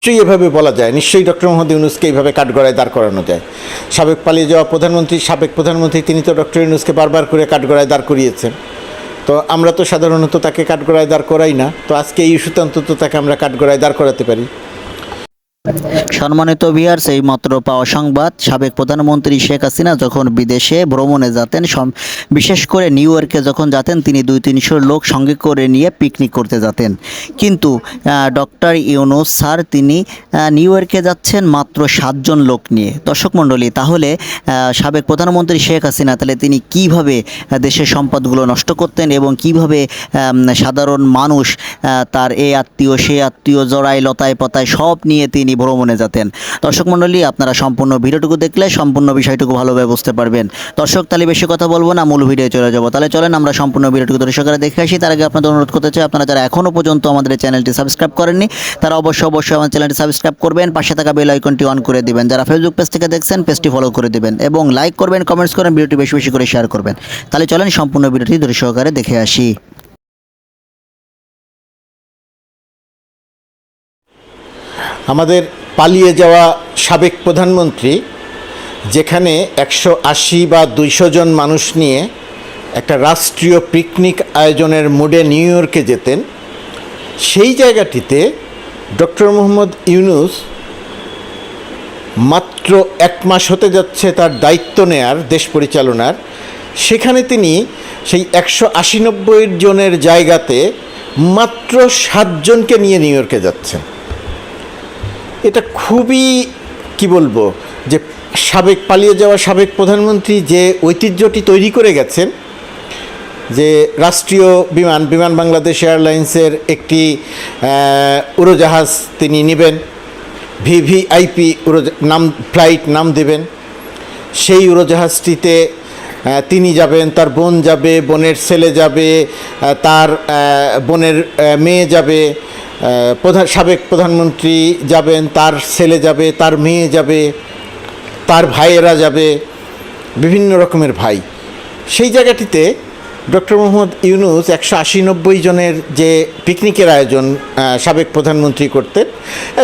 নিশ্চয়ই এভাবে বলা যায়, নিশ্চয়ই ডক্টর মোহাম্মদ ইউনূসকে এইভাবে কাঠগড়ায় দাঁড় করানো যায়। সাবেক পালিয়ে যাওয়া সাবেক প্রধানমন্ত্রী তিনি তো ডক্টর ইউনূসকে বারবার করে কাঠগড়ায় দাঁড় করিয়েছেন। তো আমরা তো সাধারণত তাকে কাঠগড়ায় দাঁড় করাই না, তো আজকে এই ইস্যুতে অন্তত তাকে আমরা কাঠগড়ায় দাঁড় করাতে পারি। সম্মানিত ভিউয়ার্স, এই মাত্র পাওয়া সংবাদ, সাবেক প্রধানমন্ত্রী শেখ হাসিনা যখন বিদেশে ভ্রমণে যেতেন, বিশেষ করে নিউ ইয়র্কে যখন যেতেন, তিনি 200-300 লোক সঙ্গে করে নিয়ে পিকনিক করতে যেতেন। কিন্তু ডক্টর ইউনূস স্যার তিনি নিউ ইয়র্কে যাচ্ছেন মাত্র 7 জন লোক নিয়ে। দর্শক মণ্ডলী, তাহলে সাবেক প্রধানমন্ত্রী শেখ হাসিনা তাহলে তিনি কিভাবে দেশের সম্পদগুলো নষ্ট করতেন এবং কিভাবে সাধারণ মানুষ তার এই আত্মীয় সে আত্মীয় জড়াই লতায় পাতায় সব নিয়ে তিনি ভ্রমণে যেতেন। দর্শক মণ্ডলী, আপনারা সম্পূর্ণ ভিডিওটুকু দেখলে সম্পূর্ণ বিষয়টুকু ভালোভাবে বুঝতে পারবেন। দর্শক, তাহলে বেশি কথা বলবো না, মূল ভিডিও চলে যাবো। তাহলে চলেন আমরা সম্পূর্ণ ভিডিওটুকু দর্শকরা দেখে আসি। তার আগে আপনাদের অনুরোধ করতে চাই, আপনারা যারা এখনও পর্যন্ত আমাদের চ্যানেলটি সাবস্ক্রাইব করেননি তারা অবশ্যই আমার চ্যানেলটি সাবস্ক্রাইব করবেন, পাশে থাকা বেল আইকনটি অন করে দিবেন। যারা ফেসবুক পেজ থেকে দেখছেন পেজটি ফলো করে দিবেন এবং লাইক করবেন, কমেন্টস করবেন, ভিডিওটি বেশি বেশি করে শেয়ার করবেন। তাহলে চলেন সম্পূর্ণ ভিডিওটি দর্শকরা দেখে আসি। আমাদের পালিয়ে যাওয়া সাবেক প্রধানমন্ত্রী যেখানে 180 বা 200 জন মানুষ নিয়ে একটা রাষ্ট্রীয় পিকনিক আয়োজনের মুডে নিউ ইয়র্কে যেতেন, সেই জায়গাটিতে ডক্টর মোহাম্মদ ইউনূস মাত্র 1 মাস হতে যাচ্ছে তার দায়িত্ব নেয়ার, দেশ পরিচালনার, সেখানে তিনি সেই 180-90 জনের জায়গাতে মাত্র 7 জনকে নিয়ে নিউ ইয়র্কে যাচ্ছেন। এটা খুবই কি বলবো, যে পালিয়ে যাওয়া সাবেক প্রধানমন্ত্রী যে ঐতিহ্যটি তৈরি করে গেছেন, যে রাষ্ট্রীয় বিমান বাংলাদেশ এয়ারলাইন্সের একটি উড়োজাহাজ তিনি নেবেন, ভিভিআইপি ফ্লাইট নাম দেবেন, সেই উড়োজাহাজটিতে তিনি যাবেন, তার বোন যাবে, বোনের ছেলে যাবে, তার বোনের মেয়ে যাবে, সাবেক প্রধানমন্ত্রী যাবেন, তার ছেলে যাবে, তার মেয়ে যাবে, তার ভাইয়েরা যাবে, বিভিন্ন রকমের ভাই। সেই জায়গাটিতে ডক্টর মোহাম্মদ ইউনূস 180-90 জনের যে পিকনিকের আয়োজন সাবেক প্রধানমন্ত্রী করতেন,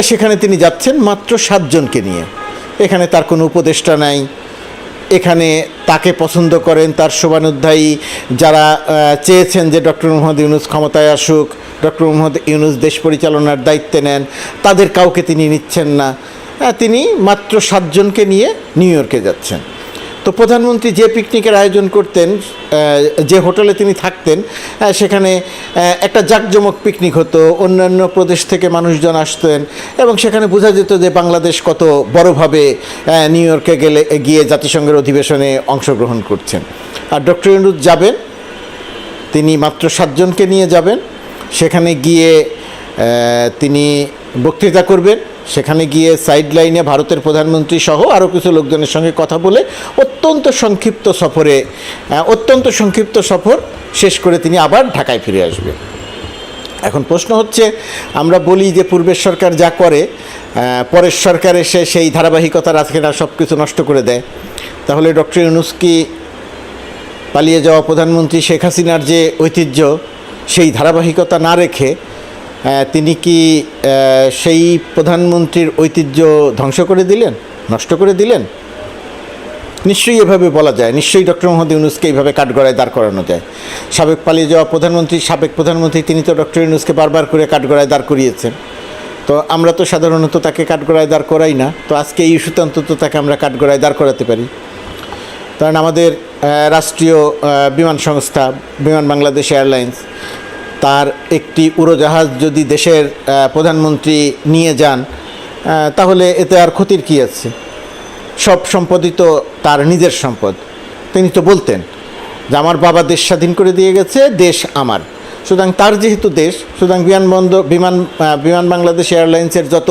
সেখানে তিনি যাচ্ছেন মাত্র 7 জনকে নিয়ে। এখানে তার কোনো উপদেষ্টা নাই, এখানে তাকে পছন্দ করেন তার শুভানুধ্যায়ী যারা চেয়েছেন যে ডক্টর মোহাম্মদ ইউনূস ক্ষমতায় আসুক, ডক্টর মোহাম্মদ ইউনূস দেশ পরিচালনার দায়িত্বে নেন, তাদের কাউকে তিনি নিচ্ছেন না। তিনি মাত্র 7 জনকে নিয়ে নিউ ইয়র্কে যাচ্ছেন। তো প্রধানমন্ত্রী যে পিকনিকের আয়োজন করতেন, যে হোটেলে তিনি থাকতেন, সেখানে একটা জাঁকজমক পিকনিক হতো, অন্যান্য প্রদেশ থেকে মানুষজন আসতেন এবং সেখানে বোঝা যেত যে বাংলাদেশ কত বড়োভাবে নিউ ইয়র্কে গিয়ে জাতিসংঘের অধিবেশনে অংশগ্রহণ করছেন। আর ডক্টর ইউনূস যাবেন, তিনি মাত্র 7 জনকে নিয়ে যাবেন, সেখানে গিয়ে তিনি বক্তৃতা করবেন, সেখানে গিয়ে সাইড লাইনে ভারতের প্রধানমন্ত্রী সহ আরও কিছু লোকজনের সঙ্গে কথা বলে অত্যন্ত সংক্ষিপ্ত সফর শেষ করে তিনি আবার ঢাকায় ফিরে আসবেন। এখন প্রশ্ন হচ্ছে, আমরা বলি যে পূর্বের সরকার যা করে পরের সরকার এসে সেই ধারাবাহিকতা রাখে না, সব কিছু নষ্ট করে দেয়। তাহলে ডক্টর ইউনূস কি পালিয়ে যাওয়া প্রধানমন্ত্রী শেখ হাসিনার যে ঐতিহ্য, সেই ধারাবাহিকতা না রেখে তিনি কি সেই প্রধানমন্ত্রীর ঐতিহ্য ধ্বংস করে দিলেন, নষ্ট করে দিলেন? নিশ্চয়ই এভাবে বলা যায়, নিশ্চয়ই ডক্টর মোহাম্মদ ইউনূসকে এইভাবে কাঠগড়ায় দাঁড় করানো যায়। পালিয়ে যাওয়া সাবেক প্রধানমন্ত্রী তিনি তো ডক্টর ইউনূসকে বারবার করে কাঠগড়ায় দাঁড় করিয়েছেন। তো আমরা তো সাধারণত তাকে কাঠগড়ায় দাঁড় করাই না, তো আজকে এই ইস্যুতে অন্তত তাকে আমরা কাঠগড়ায় দাঁড় করাতে পারি। কারণ আমাদের রাষ্ট্রীয় বিমান সংস্থা বিমান বাংলাদেশ এয়ারলাইন্স, তার একটি উড়োজাহাজ যদি দেশের প্রধানমন্ত্রী নিয়ে যান, তাহলে এতে আর ক্ষতির কী আছে? সব সম্পদই তো তার নিজের সম্পদ। তিনি তো বলতেন যে আমার বাবা দেশ স্বাধীন করে দিয়ে গেছে, দেশ আমার। সুতরাং তার যেহেতু দেশ, সুতরাং বিমান বাংলাদেশ এয়ারলাইন্সের যত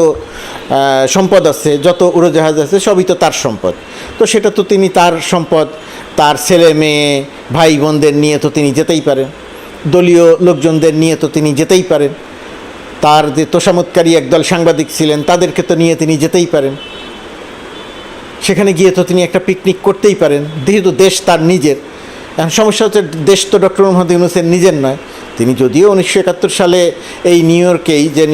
সম্পদ আছে, যত উড়োজাহাজ আছে, সবই তো তার সম্পদ। তো সেটা তো তিনি তার সম্পদ, তার ছেলে মেয়ে ভাই বোনদের নিয়ে তো তিনি যেতেই পারেন, দলীয় লোকজনদের নিয়ে তো তিনি যেতেই পারেন, তার যে তোষামতকারী একদল সাংবাদিক ছিলেন তাদেরকে তো নিয়ে তিনি যেতেই পারেন, সেখানে গিয়ে তো তিনি একটা পিকনিক করতেই পারেন, যেহেতু দেশ তার নিজের। এখন সমস্যা হচ্ছে, দেশ তো ডক্টর মোহাম্মদ ইউনূসের নিজের নয়, তিনি যদিও 1971 সালে এই নিউ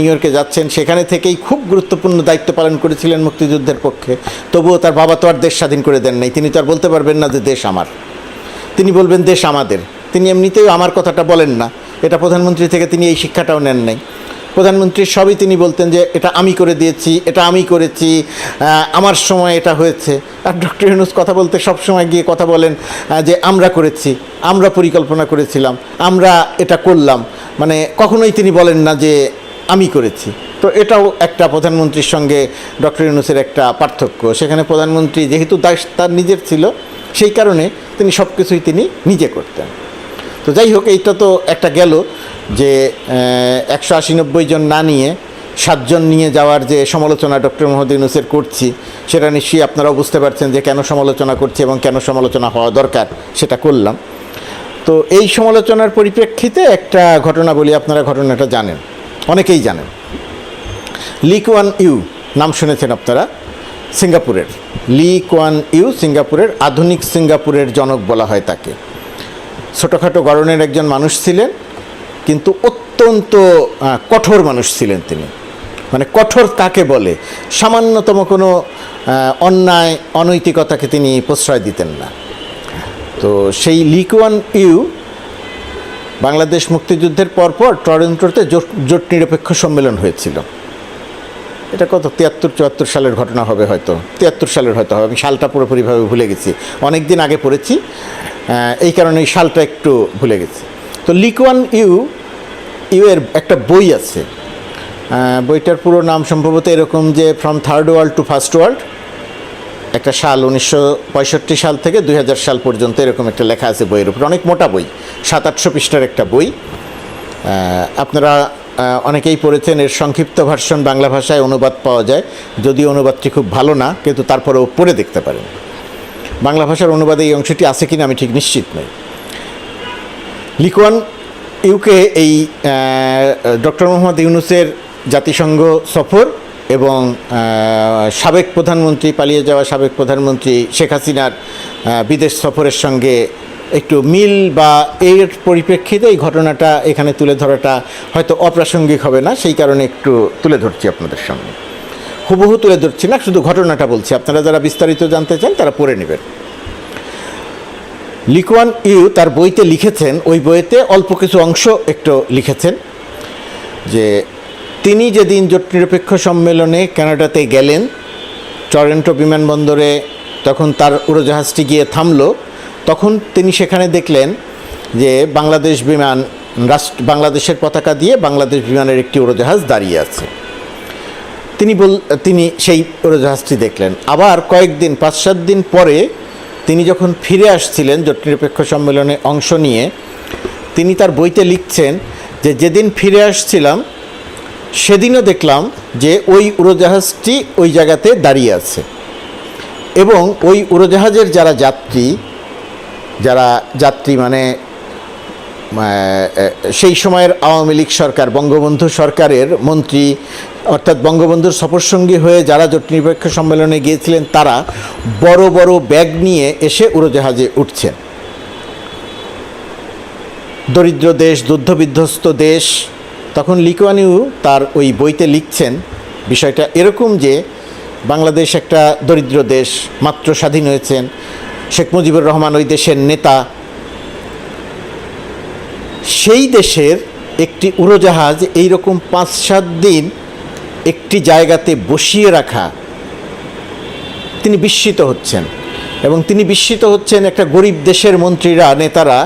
ইয়র্কে যাচ্ছেন, সেখানে থেকেই খুব গুরুত্বপূর্ণ দায়িত্ব পালন করেছিলেন মুক্তিযুদ্ধের পক্ষে, তবুও তার বাবা তো আর দেশ স্বাধীন করে দেন নাই। তিনি তো আর বলতে পারবেন না যে দেশ আমার, তিনি বলবেন দেশ আমাদের। তিনি এমনিতেও আমার কথাটা বলেন না, এটা প্রধানমন্ত্রী থেকে তিনি এই শিক্ষাটাও নেন নাই। প্রধানমন্ত্রীর সবই তিনি বলতেন যে এটা আমি করে দিয়েছি, এটা আমি করেছি, আমার সময় এটা হয়েছে। আর ডক্টর ইউনূস কথা বলতে সবসময় গিয়ে কথা বলেন যে আমরা করেছি, আমরা পরিকল্পনা করেছিলাম, আমরা এটা করলাম। মানে কখনোই তিনি বলেন না যে আমি করেছি। তো এটাও একটা প্রধানমন্ত্রীর সঙ্গে ডক্টর ইউনূসের একটা পার্থক্য। সেখানে প্রধানমন্ত্রী যেহেতু দায়িত্ব তার নিজের ছিল, সেই কারণে তিনি সব কিছুই তিনি নিজে করতেন। তো যাই হোক, এইটা তো একটা গেল যে 180-90 জন না নিয়ে 7 জন নিয়ে যাওয়ার যে সমালোচনা ডক্টর মোহাম্মদ ইউনূসের করছি, সেটা নিশ্চয়ই আপনারাও বুঝতে পারছেন যে কেন সমালোচনা করছি এবং কেন সমালোচনা হওয়া দরকার, সেটা করলাম। তো এই সমালোচনার পরিপ্রেক্ষিতে একটা ঘটনা বলি, আপনারা ঘটনাটা জানেন, অনেকেই জানেন। লি কুয়ান ইউ নাম শুনেছেন আপনারা, সিঙ্গাপুরের। লি কুয়ান ইউ সিঙ্গাপুরের, আধুনিক সিঙ্গাপুরের জনক বলা হয় তাকে। ছোটোখাটো গড়নের একজন মানুষ ছিলেন, কিন্তু অত্যন্ত কঠোর মানুষ ছিলেন তিনি। মানে কঠোর কাকে বলে, সামান্যতম কোনো অন্যায় অনৈতিকতাকে তিনি প্রশ্রয় দিতেন না। তো সেই লি কুয়ান ইউ বাংলাদেশ মুক্তিযুদ্ধের পরপর টরন্টোতে জোট নিরপেক্ষ সম্মেলন হয়েছিল। এটা কত 73-74 সালের ঘটনা হবে, হয়তো 73 সালের হয়তো হবে, আমি সালটা পুরোপুরিভাবে ভুলে গেছি, অনেক দিন আগে পড়েছি, এই কারণে এই সালটা একটু ভুলে গেছি। তো লি কুয়ান ইউ এর একটা বই আছে, বইটার পুরো নাম সম্ভবত এরকম যে from third world to first world, একটা সাল 1965 সাল থেকে 2000 সাল পর্যন্ত এরকম একটা লেখা আছে বইয়ের উপর। অনেক মোটা বই, 700-800 পৃষ্ঠার একটা বই। আপনারা অনেকেই পড়েছেন। এর সংক্ষিপ্ত ভার্সন বাংলা ভাষায় অনুবাদ পাওয়া যায়, যদিও অনুবাদটি খুব ভালো না, কিন্তু তারপরেও পড়ে দেখতে পারেন। বাংলা ভাষার অনুবাদে এই অংশটি আছে কিনা আমি ঠিক নিশ্চিত নই। লি কুয়ান ইউকে এই ডক্টর মোহাম্মদ ইউনূসের জাতিসংঘ সফর এবং সাবেক প্রধানমন্ত্রী, পালিয়ে যাওয়া সাবেক প্রধানমন্ত্রী শেখ হাসিনার বিদেশ সফরের সঙ্গে একটু মিল বা এর পরিপ্রেক্ষিতে এই ঘটনাটা এখানে তুলে ধরাটা হয়তো অপ্রাসঙ্গিক হবে না, সেই কারণে একটু তুলে ধরছি আপনাদের সামনে। হুবহু তুলে ধরছি না, শুধু ঘটনাটা বলছি, আপনারা যারা বিস্তারিত জানতে চান তারা পড়ে নেবেন। লি কুয়ান ইউ তার বইতে লিখেছেন, ওই বইতে অল্প কিছু অংশ একটু লিখেছেন, যে তিনি যেদিন জোট নিরপেক্ষ সম্মেলনে কানাডাতে গেলেন, টরন্টো বিমানবন্দরে তখন তার উড়োজাহাজটি গিয়ে থামলো, তখন তিনি সেখানে দেখলেন যে বাংলাদেশের পতাকা দিয়ে বাংলাদেশ বিমানের একটি উড়োজাহাজ দাঁড়িয়ে আছে। তিনি সেই উড়োজাহাজটি দেখলেন। আবার কয়েকদিন 5-7 দিন পরে তিনি যখন ফিরে আসছিলেন জোট নিরপেক্ষ সম্মেলনে অংশ নিয়ে, তিনি তার বইতে লিখছেন যে যেদিন ফিরে আসছিলাম সেদিনও দেখলাম যে ওই উড়োজাহাজটি ওই জায়গাতে দাঁড়িয়ে আছে, এবং ওই উড়োজাহাজের যারা যাত্রী মানে সেই সময়ের আওয়ামী লীগ সরকার, বঙ্গবন্ধু সরকারের মন্ত্রী, অর্থাৎ বঙ্গবন্ধুর সফরসঙ্গী হয়ে যারা জোট নিরপেক্ষ সম্মেলনে গিয়েছিলেন, তারা বড় বড় ব্যাগ নিয়ে এসে উড়োজাহাজে উঠছেন। দরিদ্র দেশ, যুদ্ধবিধ্বস্ত দেশ। তখন লি কুয়ান ইউ তার ওই বইতে লিখছেন বিষয়টা এরকম যে বাংলাদেশ একটা দরিদ্র দেশ, মাত্র স্বাধীন হয়েছেন, শেখ মুজিবুর রহমান ওই দেশের নেতা, সেই দেশের একটি উড়োজাহাজ এইরকম 5-7 দিন একটি জায়গাতে বসিয়ে রাখা, তিনি বিস্মিত হচ্ছেন। এবং তিনি বিস্মিত হচ্ছেন একটা গরিব দেশের মন্ত্রীরা, নেতারা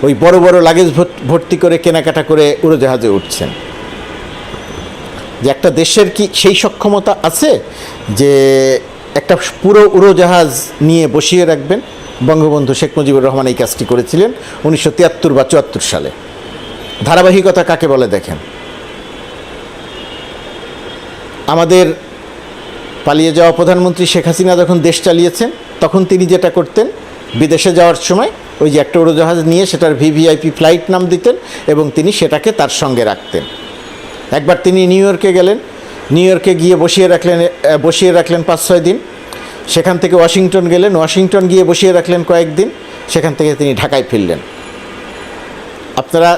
ওই বড় বড় লাগেজ ভর্তি করে কেনাকাটা করে উড়োজাহাজে উঠছেন। যে একটা দেশের কি সেই সক্ষমতা আছে যে একটা পুরো উড়োজাহাজ নিয়ে বসিয়ে রাখবেন? বঙ্গবন্ধু শেখ মুজিবুর রহমান এই কাজটি করেছিলেন 1973 বা 74 সালে। ধারাবাহিকতা কাকে বলে দেখেন। আমাদের পালিয়ে যাওয়া প্রধানমন্ত্রী শেখ হাসিনা যখন দেশ চালিয়েছেন, তখন তিনি যেটা করতেন, বিদেশে যাওয়ার সময় ওই যে একটা উড়োজাহাজ নিয়ে সেটার ভিভিআইপি ফ্লাইট নাম দিতেন এবং তিনি সেটাকে তার সঙ্গে রাখতেন। একবার তিনি নিউ ইয়র্কে গেলেন, নিউ ইয়র্কে গিয়ে বসিয়ে রাখলেন 5-6 দিন। সেখান থেকে ওয়াশিংটন গেলেন, ওয়াশিংটন গিয়ে বসিয়ে রাখলেন কয়েকদিন। সেখান থেকে তিনি ঢাকায় ফিরলেন। আপনারা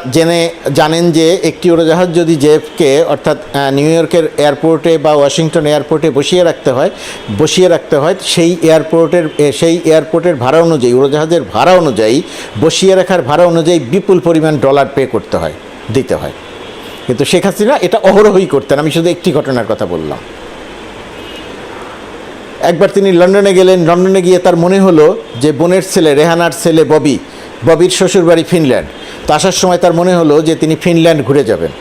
জানেন যে একটি উড়োজাহাজ যদি জেএফকে অর্থাৎ নিউ ইয়র্কের এয়ারপোর্টে বা ওয়াশিংটন এয়ারপোর্টে বসিয়ে রাখতে হয় সেই এয়ারপোর্টের ভাড়া অনুযায়ী, উড়োজাহাজের ভাড়া অনুযায়ী, বসিয়ে রাখার ভাড়া অনুযায়ী বিপুল পরিমাণ ডলার দিতে হয়। কিন্তু শেখ হাসিনা এটা অহরহই করতেন। আমি শুধু একটি ঘটনার কথা বললাম। একবার তিনি লন্ডনে গেলেন। লন্ডনে গিয়ে তার মনে হলো যে বোনের ছেলে, রেহানার ছেলে ববির শ্বশুরবাড়ি ফিনল্যান্ড। তো আসার সময় তার মনে হলো যে তিনি ফিনল্যান্ড ঘুরে যাবেন।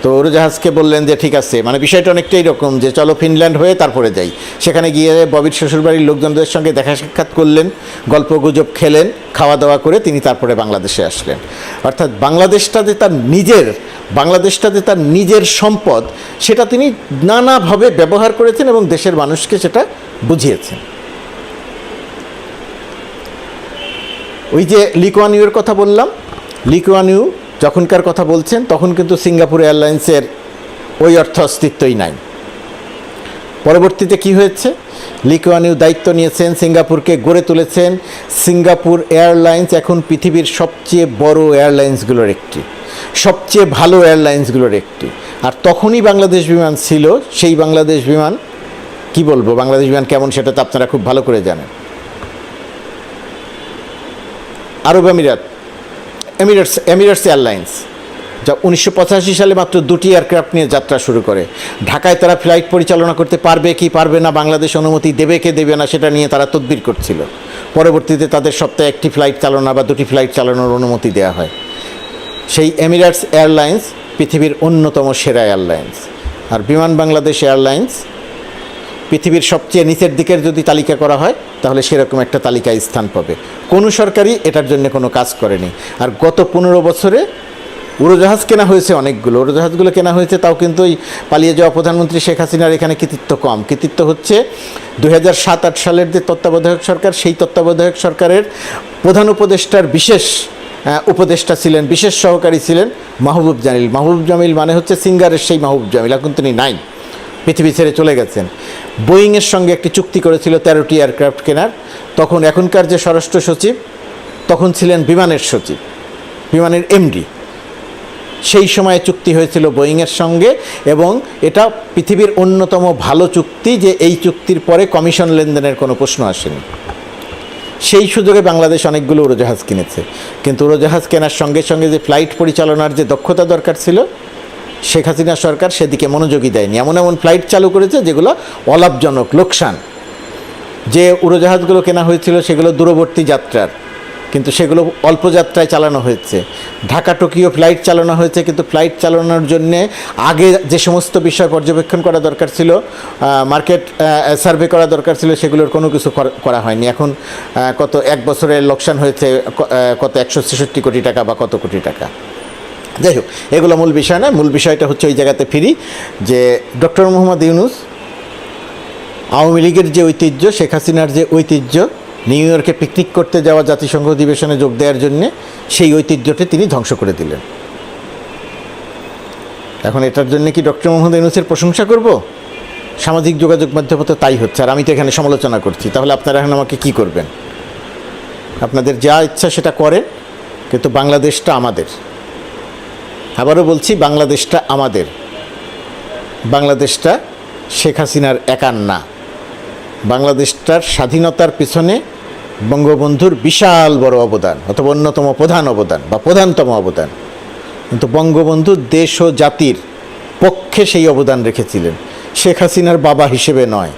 তো উড়োজাহাজকে বললেন যে ঠিক আছে, মানে বিষয়টা অনেকটাই এরকম যে চলো ফিনল্যান্ড হয়ে তারপরে যাই। সেখানে গিয়ে ববির শ্বশুরবাড়ির লোকজনদের সঙ্গে দেখা সাক্ষাৎ করলেন, গল্প গুজব খেলেন, খাওয়া দাওয়া করে তিনি তারপরে বাংলাদেশে আসলেন। অর্থাৎ বাংলাদেশটা যে তার নিজের সম্পদ, সেটা তিনি নানাভাবে ব্যবহার করেছেন এবং দেশের মানুষকে সেটা বুঝিয়েছেন। ওই যে লি কুয়ান ইউর কথা বললাম, লি কুয়ান ইউ যখনকার কথা বলছেন তখন কিন্তু সিঙ্গাপুর এয়ারলাইন্সের ওই অর্থ অস্তিত্বই নাই। পরবর্তীতে কি হয়েছে, লি কুয়ান ইউ দায়িত্ব নিয়েছেন, সিঙ্গাপুরকে গড়ে তুলেছেন। সিঙ্গাপুর এয়ারলাইন্স এখন পৃথিবীর সবচেয়ে বড় এয়ারলাইন্সগুলোর একটি, সবচেয়ে ভালো এয়ারলাইন্সগুলোর একটি। আর তখনই বাংলাদেশ বিমান ছিল। সেই বাংলাদেশ বিমান কি বলবো, বাংলাদেশ বিমান কেমন সেটা তো আপনারা খুব ভালো করে জানেন। আরব এমিরেটস এয়ারলাইন্স, যা 1985 সালে মাত্র 2টি এয়ারক্রাফট নিয়ে যাত্রা শুরু করে। ঢাকায় তারা ফ্লাইট পরিচালনা করতে পারবে কি পারবে না, বাংলাদেশ অনুমতি দেবে কে দেবে না, সেটা নিয়ে তারা তদবির করছিল। পরবর্তীতে তাদের সপ্তাহে 1টি ফ্লাইট চালনা বা 2টি ফ্লাইট চালানোর অনুমতি দেওয়া হয়। সেই এমিরেটস এয়ারলাইন্স পৃথিবীর অন্যতম সেরা এয়ারলাইন্স। আর বিমান বাংলাদেশ এয়ারলাইন্স পৃথিবীর সবচেয়ে নিচের দিকের যদি তালিকা করা হয় তাহলে সেরকম একটা তালিকায় স্থান পাবে। কোনো সরকারই এটার জন্য কোনো কাজ করেনি। আর গত 15 বছরে উড়োজাহাজ কেনা হয়েছে অনেকগুলো। উড়োজাহাজগুলো কেনা হয়েছে, তাও কিন্তু ওই পালিয়ে যাওয়া প্রধানমন্ত্রী শেখ হাসিনার এখানে কৃতিত্ব কম। কৃতিত্ব হচ্ছে 2007-8 সালের যে তত্ত্বাবধায়ক সরকার, সেই তত্ত্বাবধায়ক সরকারের প্রধান উপদেষ্টার বিশেষ উপদেষ্টা ছিলেন, বিশেষ সহকারী ছিলেন মাহবুব জামিল। মাহবুব জামিল মানে হচ্ছে সিঙ্গারের সেই মাহবুব জামিল, এখন তিনি নাই, পৃথিবী ছেড়ে চলে গেছেন। বোয়িংয়ের সঙ্গে একটি চুক্তি করেছিল 13টি এয়ারক্রাফট কেনার। তখন এখনকার যে স্বরাষ্ট্র সচিব, তখন ছিলেন বিমানের সচিব, বিমানের এমডি। সেই সময়ে চুক্তি হয়েছিল বোয়িংয়ের সঙ্গে, এবং এটা পৃথিবীর অন্যতম ভালো চুক্তি, যে এই চুক্তির পরে কমিশন লেনদেনের কোনো প্রশ্ন আসেনি। সেই সুযোগে বাংলাদেশ অনেকগুলো উড়োজাহাজ কিনেছে। কিন্তু উড়োজাহাজ কেনার সঙ্গে সঙ্গে যে ফ্লাইট পরিচালনার যে দক্ষতা দরকার ছিল, শেখ হাসিনা সরকার সেদিকে মনোযোগী দেয়নি। এমন এমন ফ্লাইট চালু করেছে যেগুলো অলাভজনক, লোকসান। যে উড়োজাহাজগুলো কেনা হয়েছিল সেগুলো দূরবর্তী যাত্রার, কিন্তু সেগুলো অল্প যাত্রায় চালানো হয়েছে। ঢাকা টোকিও ফ্লাইট চালানো হয়েছে, কিন্তু ফ্লাইট চালানোর জন্যে আগে যে সমস্ত বিষয় পর্যবেক্ষণ করা দরকার ছিল, মার্কেট সার্ভে করা দরকার ছিল, সেগুলোর কোনো কিছু করা হয়নি। এখন কত 1 বছরের লোকসান হয়েছে কত 166 কোটি টাকা বা কত কোটি টাকা। যাই হোক, এগুলো মূল বিষয় না। মূল বিষয়টা হচ্ছে ওই জায়গাতে ফিরি, যে ডক্টর মোহাম্মদ ইউনূস আওয়ামী লীগের যে ঐতিহ্য, শেখ হাসিনার যে ঐতিহ্য, নিউ ইয়র্কে পিকনিক করতে যাওয়া, জাতিসংঘ অধিবেশনে যোগ দেওয়ার জন্যে, সেই ঐতিহ্যটি তিনি ধ্বংস করে দিলেন। এখন এটার জন্য কি ডক্টর মোহাম্মদ ইউনূসের প্রশংসা করব? সামাজিক যোগাযোগ মাধ্যমে তো তাই হচ্ছে, আর আমি তো এখানে সমালোচনা করছি। তাহলে আপনারা এখন আমাকে কি করবেন? আপনাদের যা ইচ্ছা সেটা করেন, কিন্তু বাংলাদেশটা আমাদের। আবারও বলছি, বাংলাদেশটা আমাদের। বাংলাদেশটা শেখ হাসিনার একার না। বাংলাদেশটার স্বাধীনতার পিছনে বঙ্গবন্ধুর বিশাল বড় অবদান, অথবা অন্যতম প্রধান অবদান বা প্রধানতম অবদান। কিন্তু বঙ্গবন্ধু দেশ ও জাতির পক্ষে সেই অবদান রেখেছিলেন, শেখ হাসিনার বাবা হিসেবে নয়।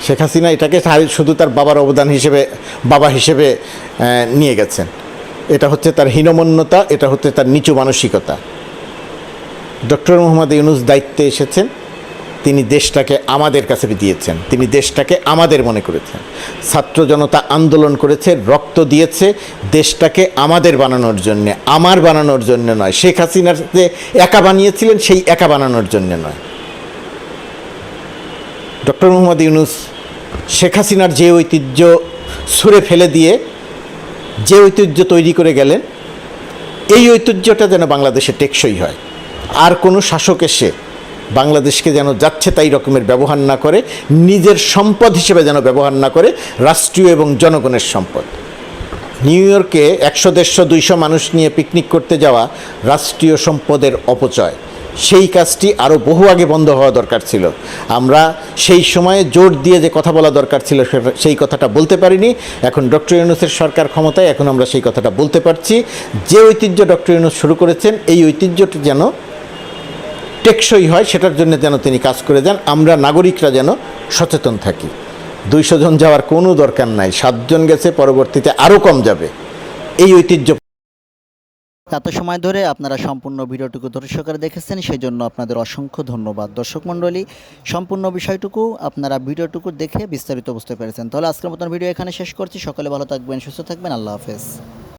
শেখ হাসিনা এটাকে শুধু তার বাবার অবদান হিসেবে, বাবা হিসেবে নিয়ে গেছেন। এটা হচ্ছে তার হীনমন্যতা, এটা হচ্ছে তার নিচু মানসিকতা। ডক্টর মোহাম্মদ ইউনূস দায়িত্বে এসেছেন, তিনি দেশটাকে আমাদের কাছে দিয়েছেন, তিনি দেশটাকে আমাদের মনে করেছেন। ছাত্র জনতা আন্দোলন করেছে, রক্ত দিয়েছে দেশটাকে আমাদের বানানোর জন্যে, আমার বানানোর জন্য নয়। শেখ হাসিনার যে একা বানিয়েছিলেন, সেই একা বানানোর জন্য নয়। ডক্টর মোহাম্মদ ইউনূস শেখ হাসিনার যে ঐতিহ্য ছুঁড়ে ফেলে দিয়ে যে ঐতিহ্য তৈরি করে গেলেন, এই ঐতিহ্যটা যেন বাংলাদেশে টেকসই হয়। আর কোনো শাসক এসে বাংলাদেশকে যেন যাচ্ছে তাই রকমের ব্যবহার না করে, নিজের সম্পদ হিসেবে যেন ব্যবহার না করে, রাষ্ট্রীয় এবং জনগণের সম্পদ। নিউ ইয়র্কে 100, 150, 200 মানুষ নিয়ে পিকনিক করতে যাওয়া রাষ্ট্রীয় সম্পদের অপচয়। সেই কাজটি আরও বহু আগে বন্ধ হওয়া দরকার ছিল। আমরা সেই সময়ে জোর দিয়ে যে কথা বলা দরকার ছিল সেই কথাটা বলতে পারিনি। এখন ডক্টর ইউনূসের সরকার ক্ষমতায়, এখন আমরা সেই কথাটা বলতে পারছি। যে ঐতিহ্য ডক্টর ইউনূস শুরু করেছেন, এই ঐতিহ্যটি যেন টেকসই হয়, সেটার জন্য যেন তিনি কাজ করে যান। আমরা নাগরিকরা যেন সচেতন থাকি। 200 জন যাওয়ার কোনো দরকার নাই, 7 জন গেছে, পরবর্তীতে আরও কম যাবে। এই ঐতিহ্য এত সময় ধরে আপনারা সম্পূর্ণ ভিডিওটুকু ধৈর্য সহকারে দেখেছেন, সেই জন্য আপনাদের অসংখ্য ধন্যবাদ। দর্শক মণ্ডলী, সম্পূর্ণ বিষয়টুকু আপনারা ভিডিওটুকু দেখে বিস্তারিত বুঝতে পেরেছেন। তাহলে আজকের মতন ভিডিও এখানে শেষ করছি। সকলে ভালো থাকবেন, সুস্থ থাকবেন। আল্লাহ হাফেজ।